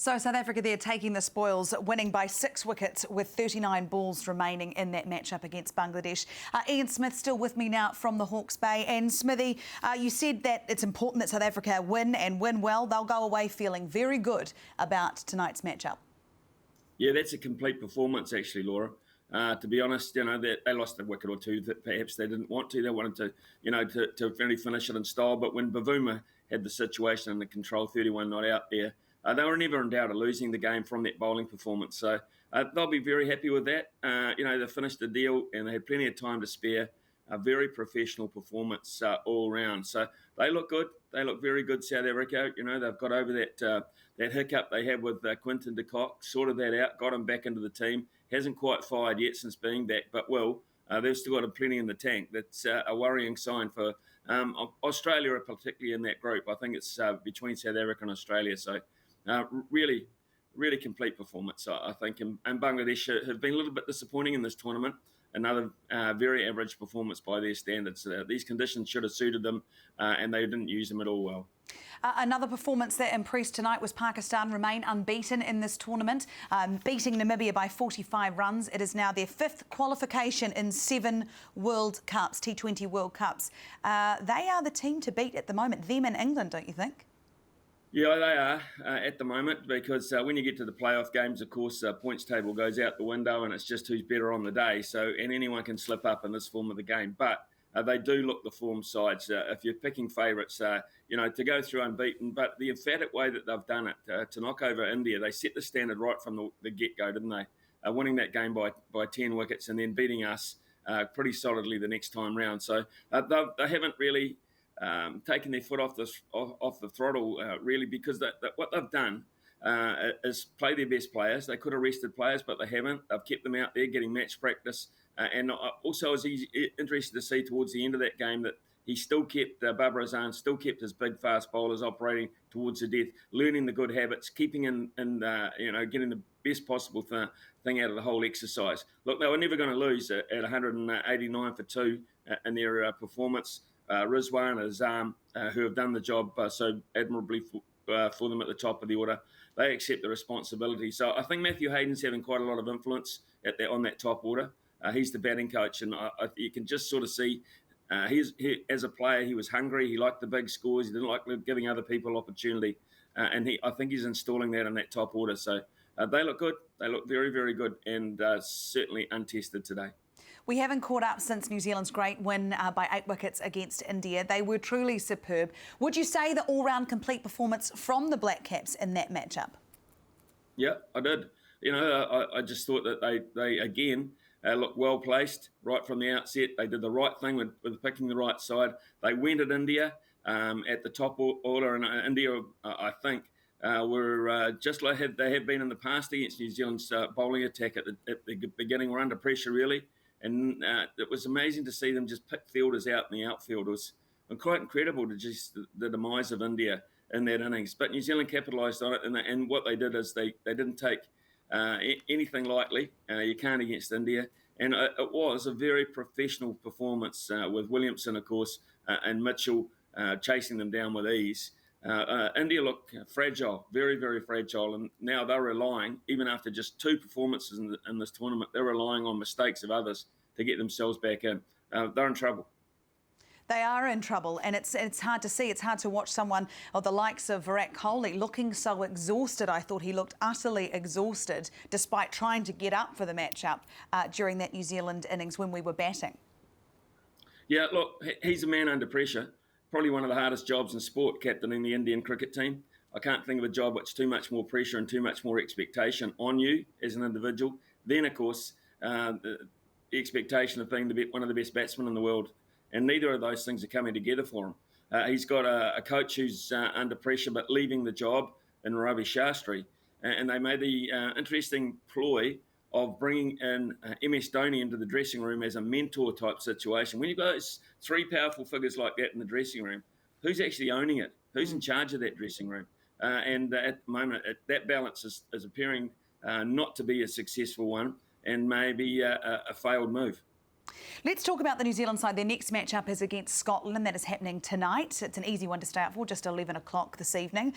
So South Africa there taking the spoils, winning by 6 wickets with 39 balls remaining in that matchup against Bangladesh. Ian Smith still with me now from the Hawke's Bay. And Smithy, you said that it's important that South Africa win and win well. They'll go away feeling very good about tonight's matchup. Yeah, that's a complete performance actually, Laura. To be honest, they lost a wicket or two that perhaps they didn't want to. They wanted to really finish it in style. But when Bavuma had the situation under control, 31 not out there, they were never in doubt of losing the game from that bowling performance. So they'll be very happy with that. They finished the deal and they had plenty of time to spare. A very professional performance all round. So they look good. They look very good, South Africa. They've got over that hiccup they had with Quinton de Kock, sorted that out, got him back into the team. Hasn't quite fired yet since being back, but will. They've still got plenty in the tank. That's a worrying sign for Australia, particularly in that group. I think it's between South Africa and Australia. So really, really complete performance, I think. And Bangladesh have been a little bit disappointing in this tournament. Another very average performance by their standards. These conditions should have suited them, and they didn't use them at all well. Another performance that impressed tonight was Pakistan remain unbeaten in this tournament, beating Namibia by 45 runs. It is now their 5th qualification in 7 World Cups, T20 World Cups. They are the team to beat at the moment, them and England, don't you think? Yeah, they are at the moment because when you get to the playoff games, of course, points table goes out the window and it's just who's better on the day. So, and anyone can slip up in this form of the game. But they do look the form sides. If you're picking favourites, to go through unbeaten. But the emphatic way that they've done it, to knock over India, they set the standard right from the get-go, didn't they? Winning that game by 10 wickets and then beating us pretty solidly the next time round. So they haven't really taken their foot off the throttle, really, because what they've done is play their best players. They could have rested players, but they haven't. They've kept them out there getting match practice. And also, I was interested to see towards the end of that game that he still kept, Babar Azan still kept his big fast bowlers operating towards the death, learning the good habits, keeping in getting the best possible thing out of the whole exercise. Look, they were never going to lose at 189 for 2 in their performance. Rizwan and Azam, who have done the job so admirably for them at the top of the order, they accept the responsibility. So I think Matthew Hayden's having quite a lot of influence on that top order. He's the batting coach, and you can just sort of see as a player, he was hungry. He liked the big scores. He didn't like giving other people opportunity. And I think he's installing that in that top order. So they look good. They look very, very good and certainly untested today. We haven't caught up since New Zealand's great win by 8 wickets against India. They were truly superb. Would you say the all-round complete performance from the Blackcaps in that matchup? Yeah, I did. I just thought that they again, looked well placed right from the outset. They did the right thing with picking the right side. They went at India at the top order, and India, I think, were just like they have been in the past against New Zealand's bowling attack at the beginning. Were under pressure, really. And it was amazing to see them just pick fielders out in the outfield. It was quite incredible to just the demise of India in that innings. But New Zealand capitalised on it, and what they did is they didn't take anything lightly. You can't against India. And it was a very professional performance with Williamson, of course, and Mitchell chasing them down with ease. India look fragile, very, very fragile, and now they're relying, even after just 2 performances in this tournament, they're relying on mistakes of others to get themselves back in. They're in trouble. They are in trouble, and it's hard to see. It's hard to watch someone of the likes of Virat Kohli looking so exhausted. I thought he looked utterly exhausted, despite trying to get up for the matchup during that New Zealand innings when we were batting. Yeah, look, he's a man under pressure. Probably one of the hardest jobs in sport, captaining the Indian cricket team. I can't think of a job which too much more pressure and too much more expectation on you as an individual. Then, of course, the expectation of being one of the best batsmen in the world. And neither of those things are coming together for him. He's got a coach who's under pressure but leaving the job in Ravi Shastri. And they made the interesting ploy of bringing in MS Dhoni into the dressing room as a mentor type situation. When you've got those 3 powerful figures like that in the dressing room, who's actually owning it? Who's in charge of that dressing room? And at the moment, that balance is appearing not to be a successful one and maybe a failed move. Let's talk about the New Zealand side. Their next matchup is against Scotland, and that is happening tonight. It's an easy one to stay up for, just 11 o'clock this evening.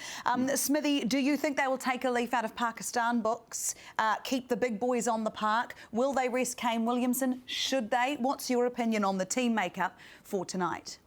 Smithy, do you think they will take a leaf out of Pakistan books, keep the big boys on the park? Will they rest Kane Williamson? Should they? What's your opinion on the team makeup for tonight?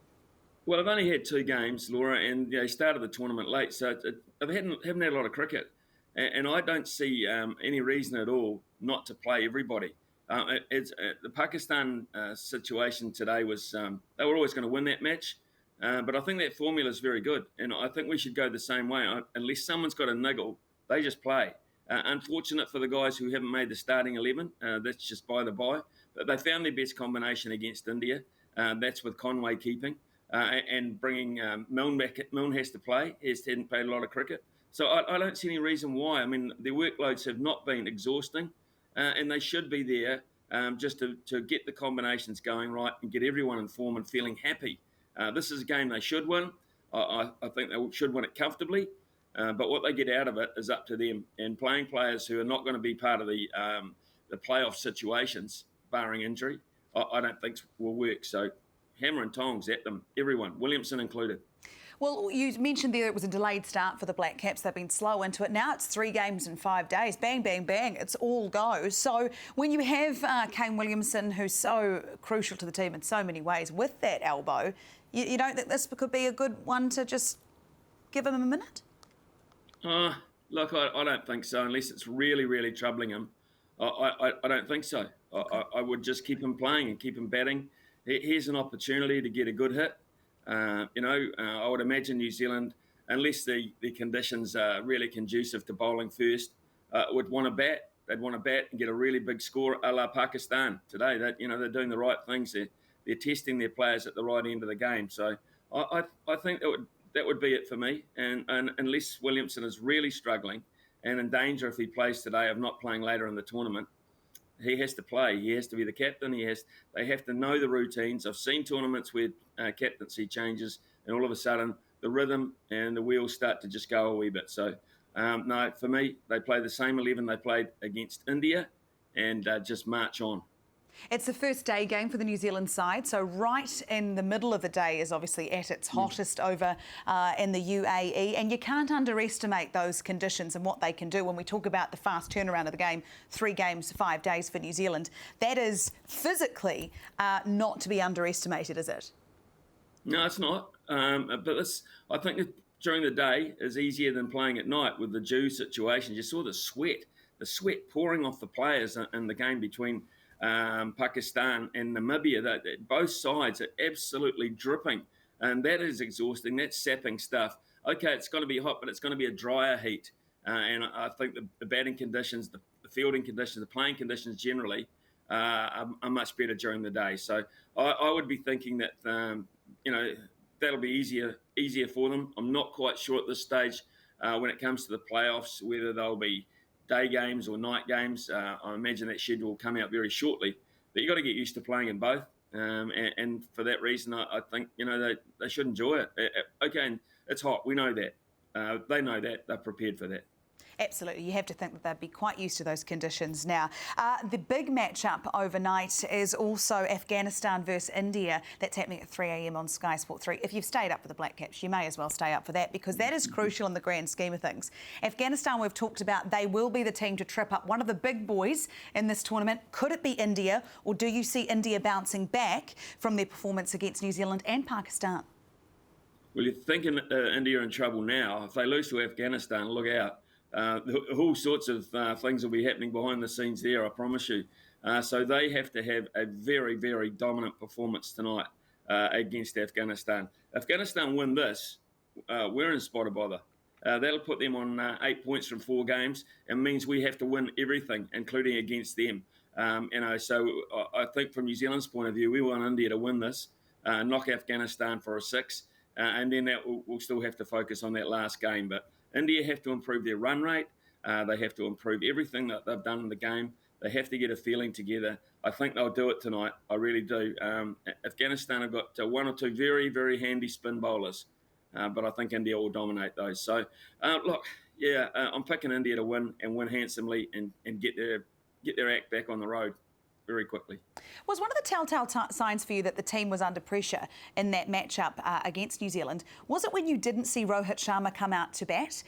Well, I've only had 2 games, Laura, and they started the tournament late, so I haven't had a lot of cricket. And I don't see any reason at all not to play everybody. The Pakistan situation today was they were always going to win that match, but I think that formula is very good, and I think we should go the same way. Unless someone's got a niggle, they just play. Unfortunate for the guys who haven't made the starting 11, that's just by the by. But they found their best combination against India. That's with Conway keeping and bringing Milne back. Milne has to play. He hasn't played a lot of cricket. So I don't see any reason why. I mean, their workloads have not been exhausting. And they should be there just to get the combinations going right and get everyone in form and feeling happy. This is a game they should win. I think they should win it comfortably. But what they get out of it is up to them. And playing players who are not going to be part of the playoff situations, barring injury, I don't think will work. So hammer and tongs at them, everyone, Williamson included. Well, you mentioned there it was a delayed start for the Blackcaps. They've been slow into it. Now it's 3 games in 5 days. Bang, bang, bang. It's all go. So when you have Kane Williamson, who's so crucial to the team in so many ways, with that elbow, you don't think this could be a good one to just give him a minute? Look, I don't think so, unless it's really, really troubling him. I don't think so. I would just keep him playing and keep him batting. Here's an opportunity to get a good hit. I would imagine New Zealand, unless the conditions are really conducive to bowling first, would want to bat. They'd want to bat and get a really big score a la Pakistan today. That they're doing the right things. They're testing their players at the right end of the game. So I think that would be it for me. And unless Williamson is really struggling and in danger if he plays today of not playing later in the tournament, he has to play. He has to be the captain. They have to know the routines. I've seen tournaments where captaincy changes, and all of a sudden the rhythm and the wheels start to just go a wee bit. So, no, for me, they play the same 11 they played against India, and just march on. It's the first day game for the New Zealand side, so right in the middle of the day is obviously at its hottest over in the UAE, and you can't underestimate those conditions and what they can do when we talk about the fast turnaround of the game, 3 games, 5 days for New Zealand. That is physically not to be underestimated, is it? No, it's not. But I think during the day is easier than playing at night with the dew situation. You saw the sweat pouring off the players in the game between Pakistan and Namibia. Both sides are absolutely dripping, and that is exhausting. That's sapping stuff. Okay, it's going to be hot, but it's going to be a drier heat. And I think the batting conditions, the fielding conditions, the playing conditions generally are much better during the day. So I would be thinking that that'll be easier for them. I'm not quite sure at this stage when it comes to the playoffs whether they'll be day games or night games. I imagine that schedule will come out very shortly. But you've got to get used to playing in both. And for that reason, I think, they should enjoy it. Okay, and it's hot. We know that. They know that. They're prepared for that. Absolutely. You have to think that they'd be quite used to those conditions now. The big matchup overnight is also Afghanistan versus India. That's happening at 3 a.m. on Sky Sport 3. If you've stayed up for the Blackcaps, you may as well stay up for that, because that is crucial in the grand scheme of things. Afghanistan, we've talked about, they will be the team to trip up one of the big boys in this tournament. Could it be India, or do you see India bouncing back from their performance against New Zealand and Pakistan? Well, you're thinking India are in trouble now. If they lose to Afghanistan, look out. All sorts of things will be happening behind the scenes there, I promise you. So they have to have a very, very dominant performance tonight against Afghanistan. Afghanistan win this, we're in spot of bother. That'll put them on 8 points from 4 games, and means we have to win everything, including against them. So I think from New Zealand's point of view, we want India to win this, knock Afghanistan for a 6, and then we'll still have to focus on that last game. But India have to improve their run rate. They have to improve everything that they've done in the game. They have to get a feeling together. I think they'll do it tonight. I really do. Afghanistan have got 1 or 2 very, very handy spin bowlers, but I think India will dominate those. So, I'm picking India to win and win handsomely and get their act back on the road. very quickly. Was one of the telltale signs for you that the team was under pressure in that matchup against New Zealand, was it when you didn't see Rohit Sharma come out to bat?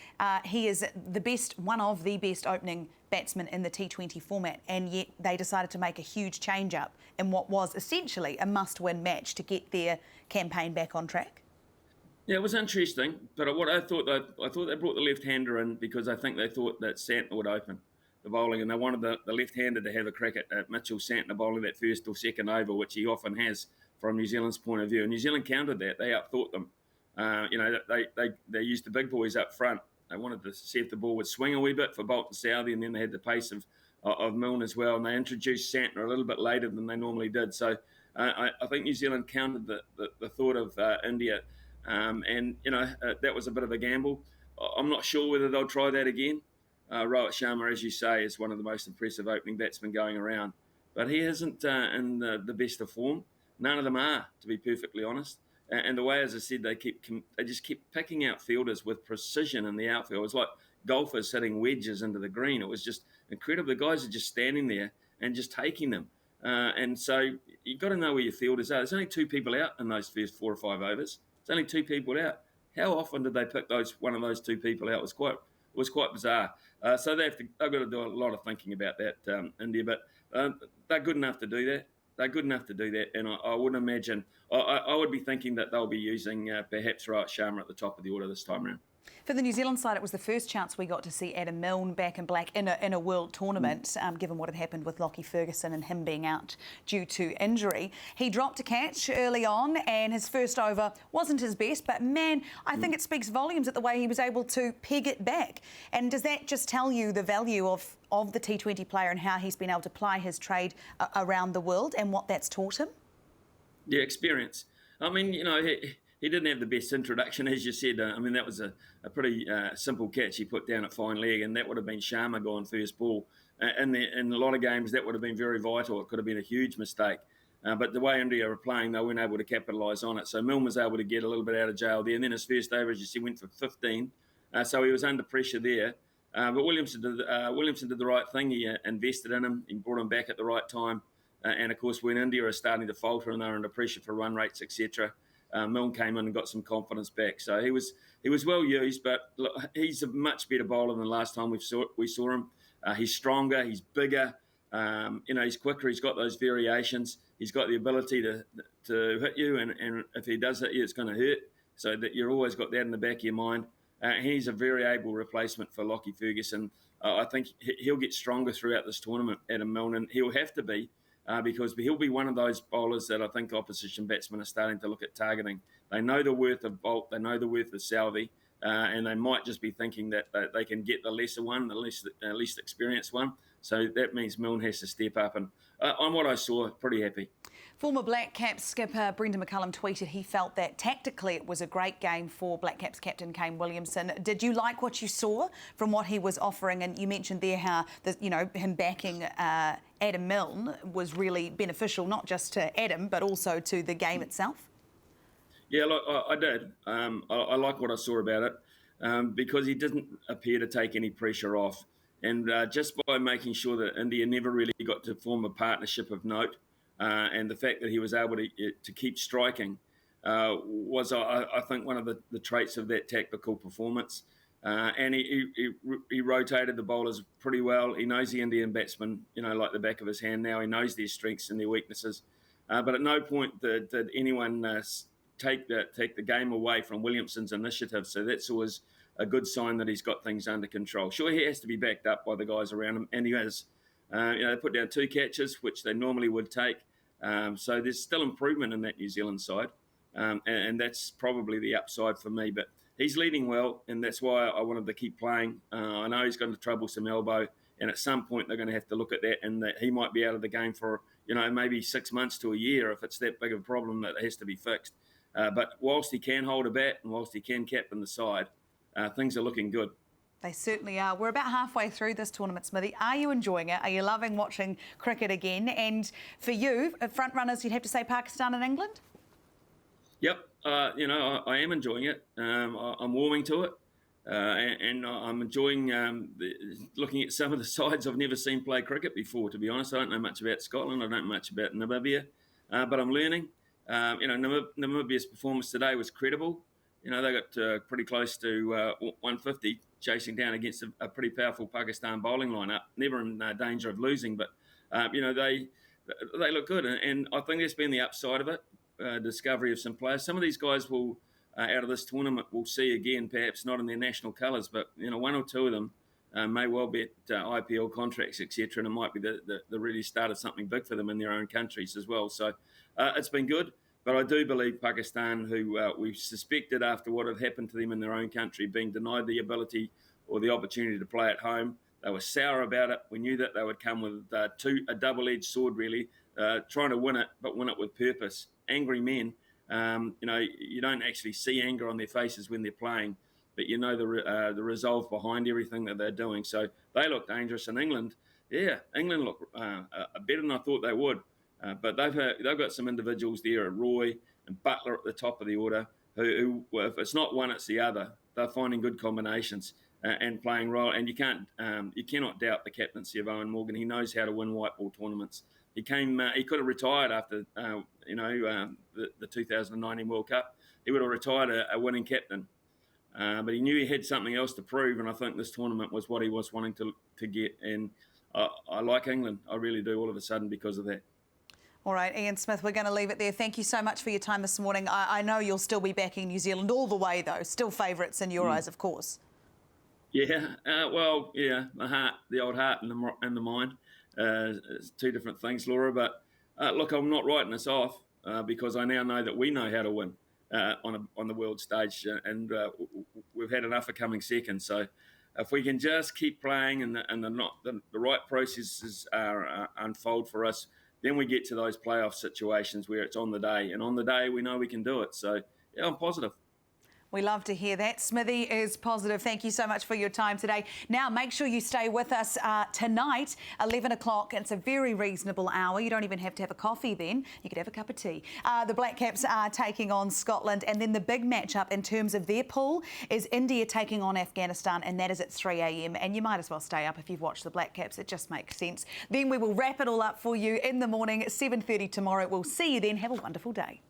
He is one of the best opening batsmen in the T20 format, and yet they decided to make a huge change-up in what was essentially a must-win match to get their campaign back on track? Yeah, it was interesting, but what I thought they brought the left-hander in because I think they thought that Santner would open the bowling, and they wanted the left-hander to have a crack at Mitchell Santner bowling that first or second over, which he often has from New Zealand's point of view. And New Zealand countered that; they outthought them. They used the big boys up front. They wanted to see if the ball would swing a wee bit for Bolt and Southey, and then they had the pace of Milne as well. And they introduced Santner a little bit later than they normally did. So I think New Zealand countered the thought of India. That was a bit of a gamble. I'm not sure whether they'll try that again. Rohit Sharma, as you say, is one of the most impressive opening batsmen going around. But he isn't in the best of form. None of them are, to be perfectly honest. And the way, as I said, they just keep picking out fielders with precision in the outfield. It was like golfers hitting wedges into the green. It was just incredible. The guys are just standing there and just taking them. And so you've got to know where your fielders are. There's only 2 people out in those first 4 or 5 overs. There's only 2 people out. How often did they pick one of those 2 people out? It was quite bizarre. So they've got to do a lot of thinking about that, India. But they're good enough to do that. They're good enough to do that, and I wouldn't imagine. I would be thinking that they'll be using perhaps Rohit Sharma at the top of the order this time around. For the New Zealand side, it was the first chance we got to see Adam Milne back in black in a world tournament, given what had happened with Lockie Ferguson and him being out due to injury. He dropped a catch early on, and his first over wasn't his best, but man, I think it speaks volumes at the way he was able to peg it back. And does that just tell you the value of the T20 player and how he's been able to ply his trade around the world and what that's taught him? Yeah, experience. I mean, he didn't have the best introduction, as you said. That was a pretty simple catch he put down at fine leg, and that would have been Sharma going first ball. In a lot of games, that would have been very vital. It could have been a huge mistake. But the way India were playing, they weren't able to capitalise on it. So Milne was able to get a little bit out of jail there. And then his first over, as you said, went for 15. So he was under pressure there. But Williamson did the right thing. He invested in him. He brought him back at the right time. And, of course, when India are starting to falter and they're under pressure for run rates, etc., Milne came in and got some confidence back. So he was well used, but look, he's a much better bowler than the last time we saw him. He's stronger, he's bigger, he's quicker, he's got those variations. He's got the ability to hit you, and if he does hit you, it's going to hurt. So that you've always got that in the back of your mind. He's a very able replacement for Lockie Ferguson. I think he'll get stronger throughout this tournament, Adam Milne, and he'll have to be. Because he'll be one of those bowlers that I think opposition batsmen are starting to look at targeting. They know the worth of Bolt, they know the worth of Southey, and they might just be thinking that they can get the lesser one, the least experienced one. So that means Milne has to step up. And on what I saw, pretty happy. Former Blackcaps skipper Brendan McCullum tweeted he felt that tactically it was a great game for Blackcaps captain Kane Williamson. Did you like what you saw from what he was offering? And you mentioned there how him backing Adam Milne was really beneficial, not just to Adam but also to the game itself. Yeah, look, I did. I like what I saw about it because he didn't appear to take any pressure off, and just by making sure that India never really got to form a partnership of note. And the fact that he was able to keep striking was, I think, one of the traits of that tactical performance. And he rotated the bowlers pretty well. He knows the Indian batsmen, like the back of his hand now. He knows their strengths and their weaknesses. But at no point did anyone take the game away from Williamson's initiative. So that's always a good sign that he's got things under control. Sure, he has to be backed up by the guys around him, and he is. They put down 2 catches, which they normally would take. So there's still improvement in that New Zealand side, and that's probably the upside for me. But he's leading well, and that's why I wanted to keep playing. I know he's got a troublesome elbow, and at some point they're going to have to look at that, and that he might be out of the game for maybe 6 months to a year if it's that big of a problem that has to be fixed. But whilst he can hold a bat and whilst he can captain the side, things are looking good. They certainly are. We're about halfway through this tournament, Smithy. Are you enjoying it? Are you loving watching cricket again? And for you, front runners, you'd have to say Pakistan and England? Yep. I am enjoying it. I'm warming to it. and I'm enjoying looking at some of the sides I've never seen play cricket before, to be honest. I don't know much about Scotland. I don't know much about Namibia, but I'm learning. Namibia's performance today was credible. They got pretty close to 150, chasing down against a pretty powerful Pakistan bowling lineup. Never in danger of losing, but they look good, and I think there's been the upside of it, discovery of some players. Some of these guys will, out of this tournament, we'll see again, perhaps not in their national colours, but one or two of them may well be at IPL contracts, etc., and it might be the really start of something big for them in their own countries as well. So it's been good. But I do believe Pakistan, who we suspected after what had happened to them in their own country, being denied the ability or the opportunity to play at home, they were sour about it. We knew that they would come with a double-edged sword, really, trying to win it, but win it with purpose. Angry men, you don't actually see anger on their faces when they're playing, but the resolve behind everything that they're doing. So they look dangerous. And England look better than I thought they would. But they've got some individuals there, Roy and Butler at the top of the order, who if it's not one, it's the other. They're finding good combinations and playing role. And you cannot doubt the captaincy of Owen Morgan. He knows how to win white ball tournaments. He could have retired after the 2019 World Cup. He would have retired a winning captain, but he knew he had something else to prove. And I think this tournament was what he was wanting to get. And I like England. I really do. All of a sudden because of that. All right, Ian Smith, we're going to leave it there. Thank you so much for your time this morning. I know you'll still be backing New Zealand all the way, though. Still favourites in your eyes, of course. Yeah, the heart, the old heart and the mind. It's two different things, Laura. But look, I'm not writing this off because I now know that we know how to win on the world stage, and we've had enough of coming second. So if we can just keep playing and the right processes unfold for us, then we get to those playoff situations where it's on the day. And on the day, we know we can do it. So, yeah, I'm positive. We love to hear that. Smithy is positive. Thank you so much for your time today. Now, make sure you stay with us tonight, 11 o'clock. It's a very reasonable hour. You don't even have to have a coffee then. You could have a cup of tea. The Blackcaps are taking on Scotland. And then the big matchup in terms of their pool is India taking on Afghanistan, and that is at 3 a.m. And you might as well stay up if you've watched the Blackcaps. It just makes sense. Then we will wrap it all up for you in the morning at 7:30 tomorrow. We'll see you then. Have a wonderful day.